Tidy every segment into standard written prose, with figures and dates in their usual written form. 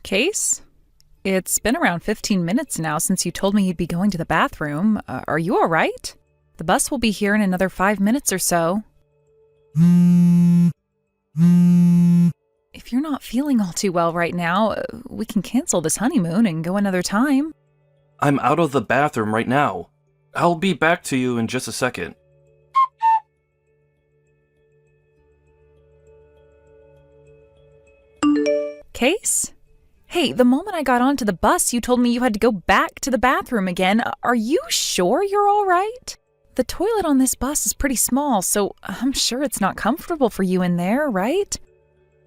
Case? It's been around 15 minutes now since you told me you'd be going to the bathroom. Are you all right? The bus will be here in another 5 minutes or so. If you're not feeling all too well right now, we can cancel this honeymoon and go another time. I'm out of the bathroom right now. I'll be back to you in just a second. Case? Hey, the moment I got onto the bus, you told me you had to go back to the bathroom again. Are you sure you're all right? The toilet on this bus is pretty small, so I'm sure it's not comfortable for you in there, right?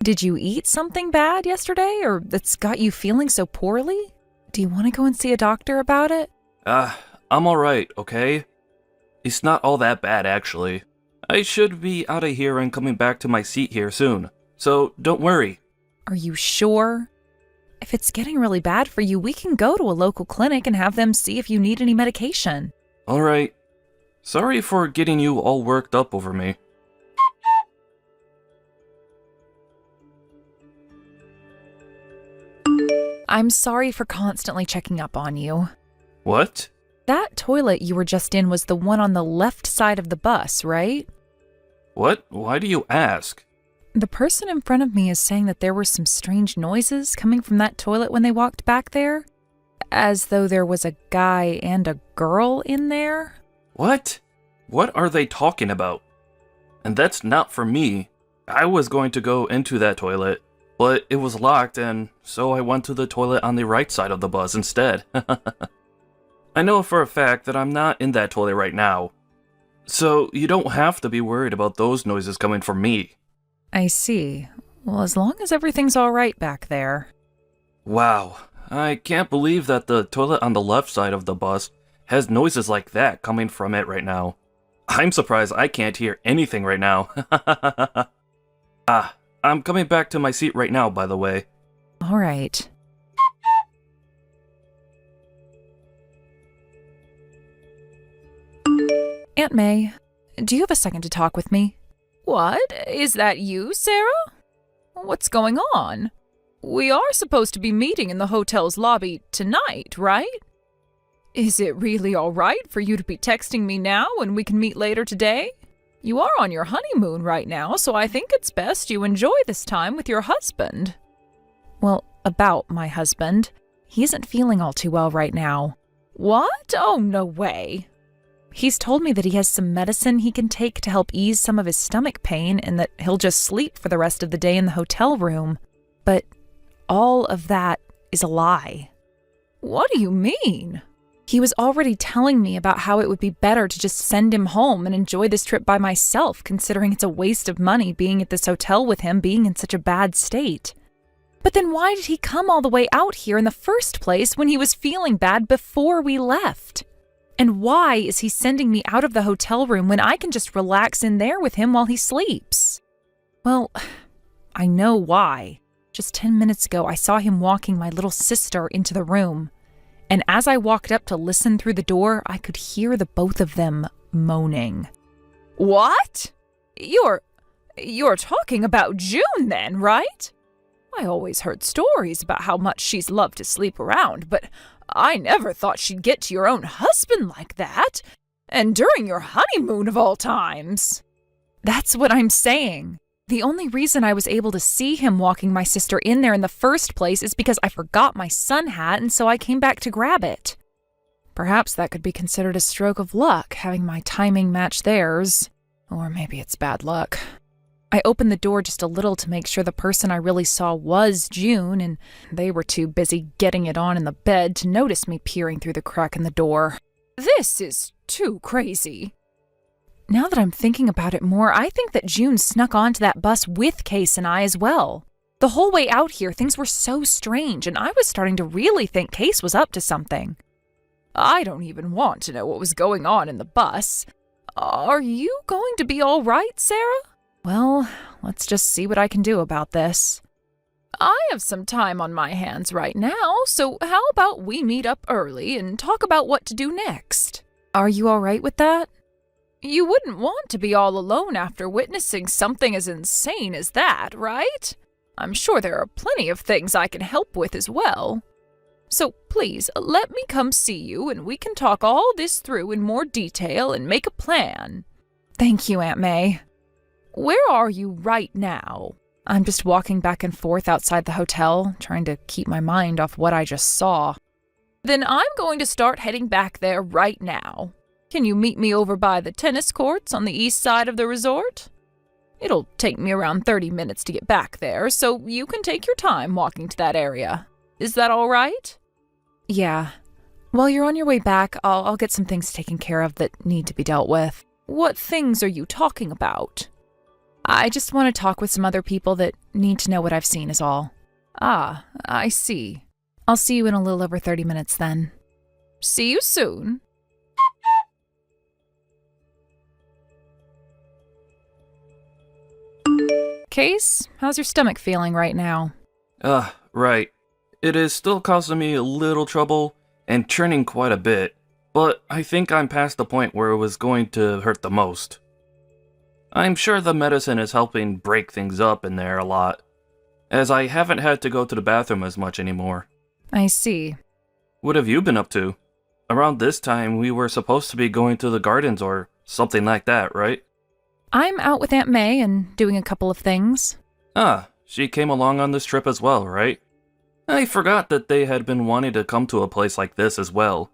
Did you eat something bad yesterday, or that's got you feeling so poorly? Do you want to go and see a doctor about it? I'm alright, okay? It's not all that bad, actually. I should be out of here and coming back to my seat here soon, so don't worry. Are you sure? If it's getting really bad for you, we can go to a local clinic and have them see if you need any medication. Alright. Sorry for getting you all worked up over me. I'm sorry for constantly checking up on you. What? That toilet you were just in was the one on the left side of the bus, right? What? Why do you ask? The person in front of me is saying that there were some strange noises coming from that toilet when they walked back there. As though there was a guy and a girl in there. What? What are they talking about? And that's not for me. I was going to go into that toilet, but it was locked, and so I went to the toilet on the right side of the bus instead. I know for a fact that I'm not in that toilet right now. So you don't have to be worried about those noises coming from me. I see. Well, as long as everything's all right back there. Wow, I can't believe that the toilet on the left side of the bus has noises like that coming from it right now. I'm surprised I can't hear anything right now. I'm coming back to my seat right now, by the way. All right. Aunt May, do you have a second to talk with me? What? Is that you, Sarah? What's going on? We are supposed to be meeting in the hotel's lobby tonight, right? Is it really all right for you to be texting me now when we can meet later today? You are on your honeymoon right now, so I think it's best you enjoy this time with your husband. Well, about my husband. He isn't feeling all too well right now. What? Oh, no way. He's told me that he has some medicine he can take to help ease some of his stomach pain and that he'll just sleep for the rest of the day in the hotel room. But all of that is a lie. What do you mean? He was already telling me about how it would be better to just send him home and enjoy this trip by myself, considering it's a waste of money being at this hotel with him being in such a bad state. But then why did he come all the way out here in the first place when he was feeling bad before we left? And why is he sending me out of the hotel room when I can just relax in there with him while he sleeps? Well, I know why. Just 10 minutes ago, I saw him walking my little sister into the room. And as I walked up to listen through the door, I could hear the both of them moaning. What? You're talking about June then, right? I always heard stories about how much she's loved to sleep around, but I never thought she'd get to your own husband like that. And during your honeymoon of all times. That's what I'm saying. The only reason I was able to see him walking my sister in there in the first place is because I forgot my sun hat, and so I came back to grab it. Perhaps that could be considered a stroke of luck, having my timing match theirs. Or maybe it's bad luck. I opened the door just a little to make sure the person I really saw was June, and they were too busy getting it on in the bed to notice me peering through the crack in the door. This is too crazy. Now that I'm thinking about it more, I think that June snuck onto that bus with Case and I as well. The whole way out here, things were so strange, and I was starting to really think Case was up to something. I don't even want to know what was going on in the bus. Are you going to be all right, Sarah? Well, let's just see what I can do about this. I have some time on my hands right now, so how about we meet up early and talk about what to do next? Are you all right with that? You wouldn't want to be all alone after witnessing something as insane as that, right? I'm sure there are plenty of things I can help with as well. So please, let me come see you and we can talk all this through in more detail and make a plan. Thank you, Aunt May. Where are you right now? I'm just walking back and forth outside the hotel, trying to keep my mind off what I just saw. Then I'm going to start heading back there right now. Can you meet me over by the tennis courts on the east side of the resort? It'll take me around 30 minutes to get back there, so you can take your time walking to that area. Is that all right? Yeah. While you're on your way back, I'll get some things taken care of that need to be dealt with. What things are you talking about? I just want to talk with some other people that need to know what I've seen is all. Ah, I see. I'll see you in a little over 30 minutes then. See you soon. Case, how's your stomach feeling right now? Right. It is still causing me a little trouble and churning quite a bit, but I think I'm past the point where it was going to hurt the most. I'm sure the medicine is helping break things up in there a lot, as I haven't had to go to the bathroom as much anymore. I see. What have you been up to? Around this time, we were supposed to be going to the gardens or something like that, right? I'm out with Aunt May and doing a couple of things. Ah, she came along on this trip as well, right? I forgot that they had been wanting to come to a place like this as well,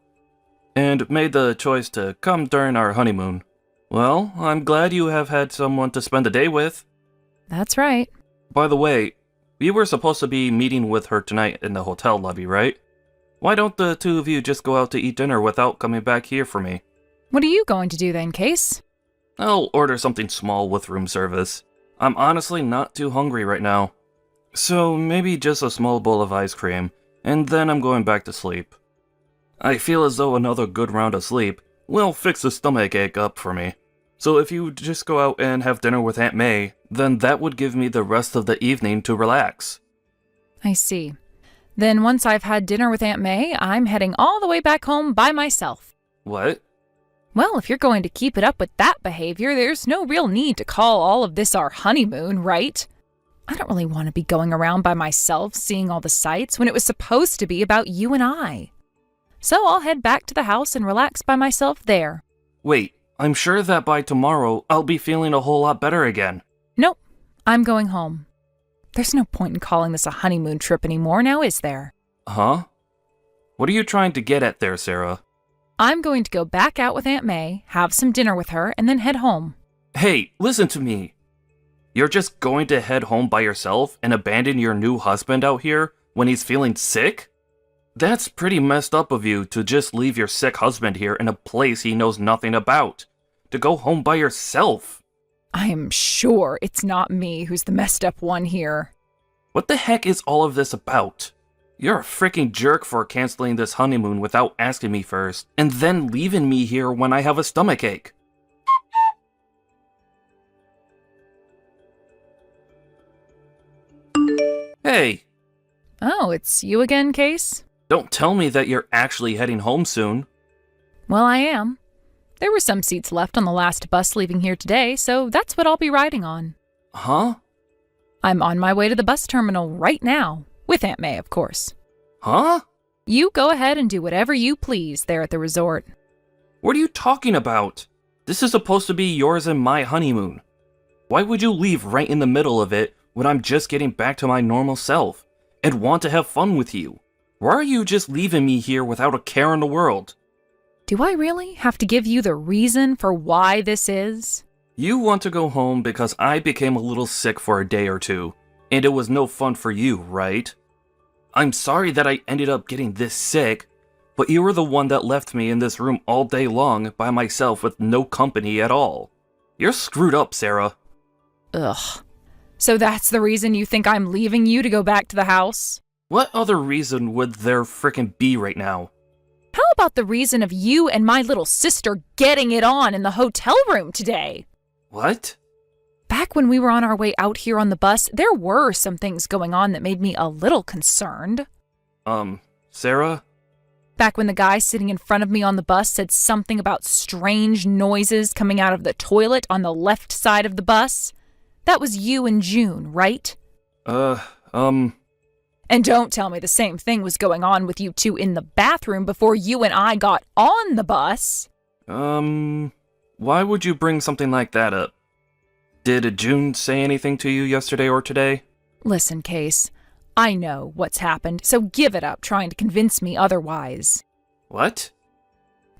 and made the choice to come during our honeymoon. Well, I'm glad you have had someone to spend the day with. That's right. By the way, we were supposed to be meeting with her tonight in the hotel lobby, right? Why don't the two of you just go out to eat dinner without coming back here for me? What are you going to do then, Case? I'll order something small with room service. I'm honestly not too hungry right now. So maybe just a small bowl of ice cream, and then I'm going back to sleep. I feel as though another good round of sleep will fix the stomach ache up for me. So if you just go out and have dinner with Aunt May, then that would give me the rest of the evening to relax. I see. Then once I've had dinner with Aunt May, I'm heading all the way back home by myself. What? Well, if you're going to keep it up with that behavior, there's no real need to call all of this our honeymoon, right? I don't really want to be going around by myself seeing all the sights when it was supposed to be about you and I. So I'll head back to the house and relax by myself there. Wait, I'm sure that by tomorrow I'll be feeling a whole lot better again. Nope, I'm going home. There's no point in calling this a honeymoon trip anymore, now is there? Huh? What are you trying to get at there, Sarah? I'm going to go back out with Aunt May, have some dinner with her, and then head home. Hey, listen to me. You're just going to head home by yourself and abandon your new husband out here when he's feeling sick? That's pretty messed up of you to just leave your sick husband here in a place he knows nothing about. To go home by yourself. I am sure it's not me who's the messed up one here. What the heck is all of this about? You're a freaking jerk for canceling this honeymoon without asking me first, and then leaving me here when I have a stomachache. Hey! Oh, it's you again, Case? Don't tell me that you're actually heading home soon. Well, I am. There were some seats left on the last bus leaving here today, so that's what I'll be riding on. Huh? I'm on my way to the bus terminal right now. With Aunt May, of course. Huh? You go ahead and do whatever you please there at the resort. What are you talking about? This is supposed to be yours and my honeymoon. Why would you leave right in the middle of it when I'm just getting back to my normal self and want to have fun with you? Why are you just leaving me here without a care in the world? Do I really have to give you the reason for why this is? You want to go home because I became a little sick for a day or two, and it was no fun for you, right? I'm sorry that I ended up getting this sick, but you were the one that left me in this room all day long by myself with no company at all. You're screwed up, Sarah. Ugh. So that's the reason you think I'm leaving you to go back to the house? What other reason would there frickin' be right now? How about the reason of you and my little sister getting it on in the hotel room today? What? Back when we were on our way out here on the bus, there were some things going on that made me a little concerned. Sarah? Back when the guy sitting in front of me on the bus said something about strange noises coming out of the toilet on the left side of the bus. That was you and June, right? Uh, um, And don't tell me the same thing was going on with you two in the bathroom before you and I got on the bus. why would you bring something like that up? Did June say anything to you yesterday or today? Listen, Case, I know what's happened, so give it up trying to convince me otherwise. What?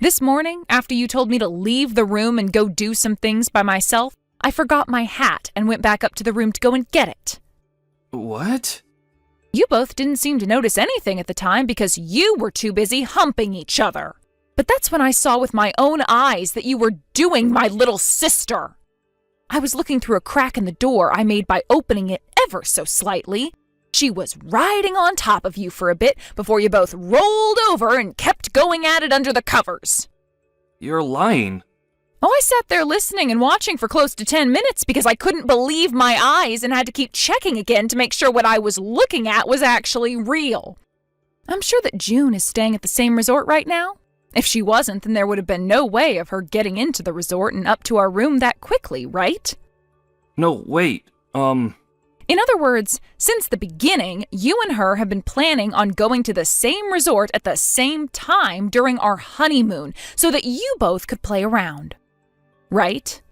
This morning, after you told me to leave the room and go do some things by myself, I forgot my hat and went back up to the room to go and get it. What? You both didn't seem to notice anything at the time because you were too busy humping each other. But that's when I saw with my own eyes that you were doing my little sister. I was looking through a crack in the door I made by opening it ever so slightly. She was riding on top of you for a bit before you both rolled over and kept going at it under the covers. You're lying. Oh, I sat there listening and watching for close to 10 minutes because I couldn't believe my eyes and had to keep checking again to make sure what I was looking at was actually real. I'm sure that June is staying at the same resort right now. If she wasn't, then there would have been no way of her getting into the resort and up to our room that quickly, right? No, wait, In other words, since the beginning, you and her have been planning on going to the same resort at the same time during our honeymoon so that you both could play around. Right?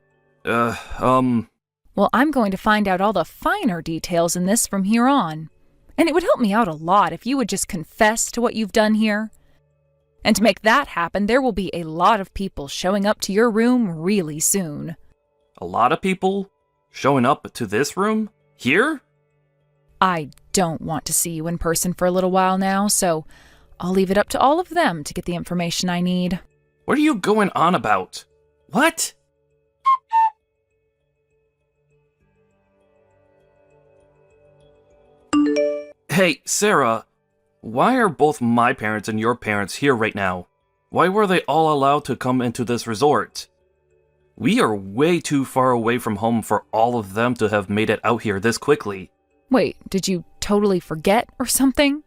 Well, I'm going to find out all the finer details in this from here on. And it would help me out a lot if you would just confess to what you've done here. And to make that happen, there will be a lot of people showing up to your room really soon. A lot of people showing up to this room? Here? I don't want to see you in person for a little while now, so I'll leave it up to all of them to get the information I need. What are you going on about? What? Hey, Sarah, why are both my parents and your parents here right now? Why were they all allowed to come into this resort? We are way too far away from home for all of them to have made it out here this quickly. Wait, did you totally forget or something?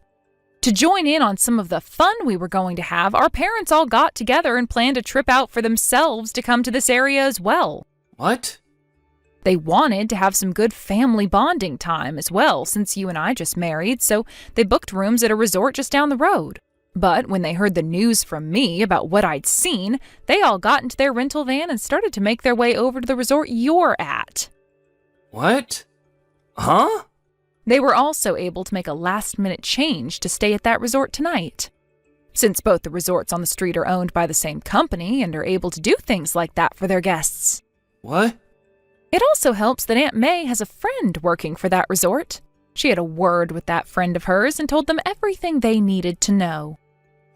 To join in on some of the fun we were going to have, our parents all got together and planned a trip out for themselves to come to this area as well. What? They wanted to have some good family bonding time as well, since you and I just married, so they booked rooms at a resort just down the road. But when they heard the news from me about what I'd seen, they all got into their rental van and started to make their way over to the resort you're at. What? Huh? They were also able to make a last-minute change to stay at that resort tonight. Since both the resorts on the street are owned by the same company and are able to do things like that for their guests. What? It also helps that Aunt May has a friend working for that resort. She had a word with that friend of hers and told them everything they needed to know.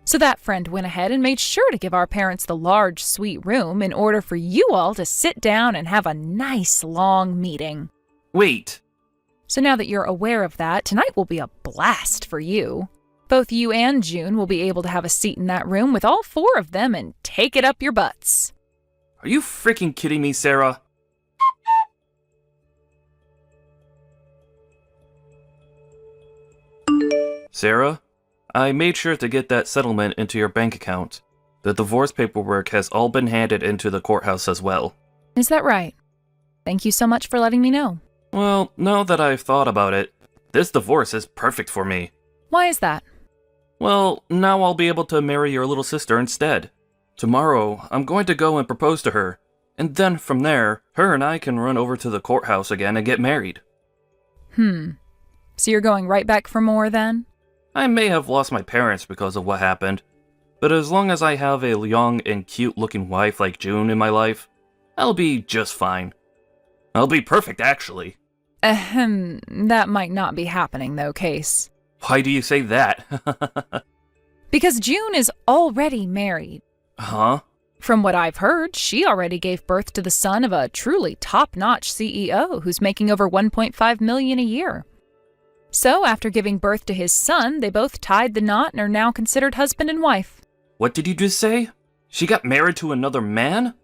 So that friend went ahead and made sure to give our parents the large suite room in order for you all to sit down and have a nice long meeting. Wait. So now that you're aware of that, tonight will be a blast for you. Both you and June will be able to have a seat in that room with all four of them and take it up your butts. Are you freaking kidding me, Sarah? Sarah, I made sure to get that settlement into your bank account. The divorce paperwork has all been handed into the courthouse as well. Is that right? Thank you so much for letting me know. Well, now that I've thought about it, this divorce is perfect for me. Why is that? Well, now I'll be able to marry your little sister instead. Tomorrow, I'm going to go and propose to her, and then from there, her and I can run over to the courthouse again and get married. So you're going right back for more then? I may have lost my parents because of what happened, but as long as I have a young and cute-looking wife like June in my life, I'll be just fine. I'll be perfect, actually. That might not be happening though, Case. Why do you say that? Because June is already married. Huh? From what I've heard, she already gave birth to the son of a truly top-notch CEO who's making over $1.5 million a year. So after giving birth to his son, they both tied the knot and are now considered husband and wife. What did you just say? She got married to another man?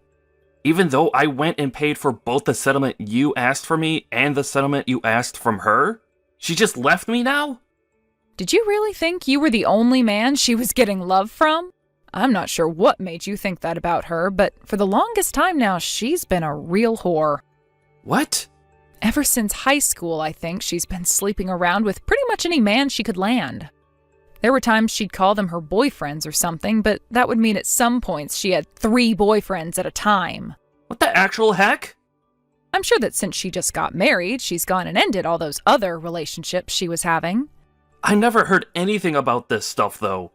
Even though I went and paid for both the settlement you asked for me and the settlement you asked from her? She just left me now? Did you really think you were the only man she was getting love from? I'm not sure what made you think that about her, but for the longest time now, she's been a real whore. What? Ever since high school, I think, she's been sleeping around with pretty much any man she could land. There were times she'd call them her boyfriends or something, but that would mean at some points she had 3 boyfriends at a time. What the actual heck? I'm sure that since she just got married, she's gone and ended all those other relationships she was having. I never heard anything about this stuff, though.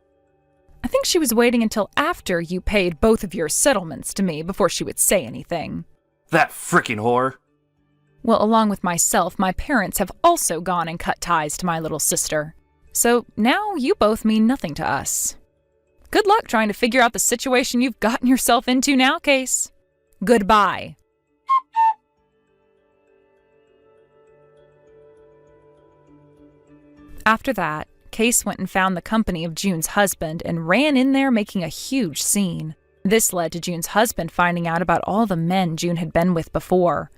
I think she was waiting until after you paid both of your settlements to me before she would say anything. That freaking whore. Well, along with myself, my parents have also gone and cut ties to my little sister. So now you both mean nothing to us. Good luck trying to figure out the situation you've gotten yourself into now, Case. Goodbye. After that, Case went and found the company of June's husband and ran in there making a huge scene. This led to June's husband finding out about all the men June had been with before.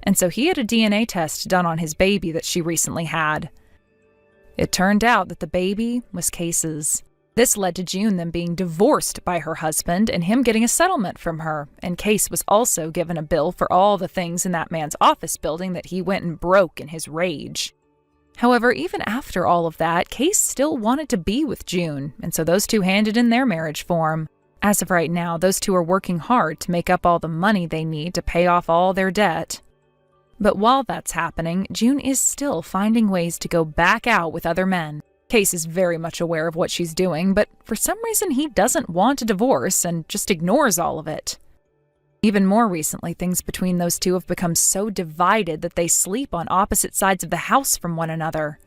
And so he had a DNA test done on his baby that she recently had. It turned out that the baby was Case's. This led to June then being divorced by her husband and him getting a settlement from her, and Case was also given a bill for all the things in that man's office building that he went and broke in his rage. However, even after all of that, Case still wanted to be with June, and so those two handed in their marriage form. As of right now, those two are working hard to make up all the money they need to pay off all their debt. But while that's happening, June is still finding ways to go back out with other men. Case is very much aware of what she's doing, but for some reason he doesn't want a divorce and just ignores all of it. Even more recently, things between those two have become so divided that they sleep on opposite sides of the house from one another.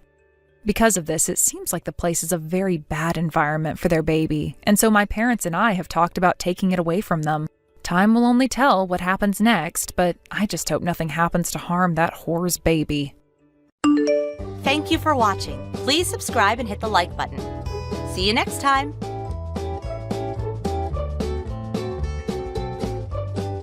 Because of this, it seems like the place is a very bad environment for their baby, and so my parents and I have talked about taking it away from them. Time will only tell what happens next, but I just hope nothing happens to harm that whore's baby. Thank you for watching. Please subscribe and hit the like button. See you next time.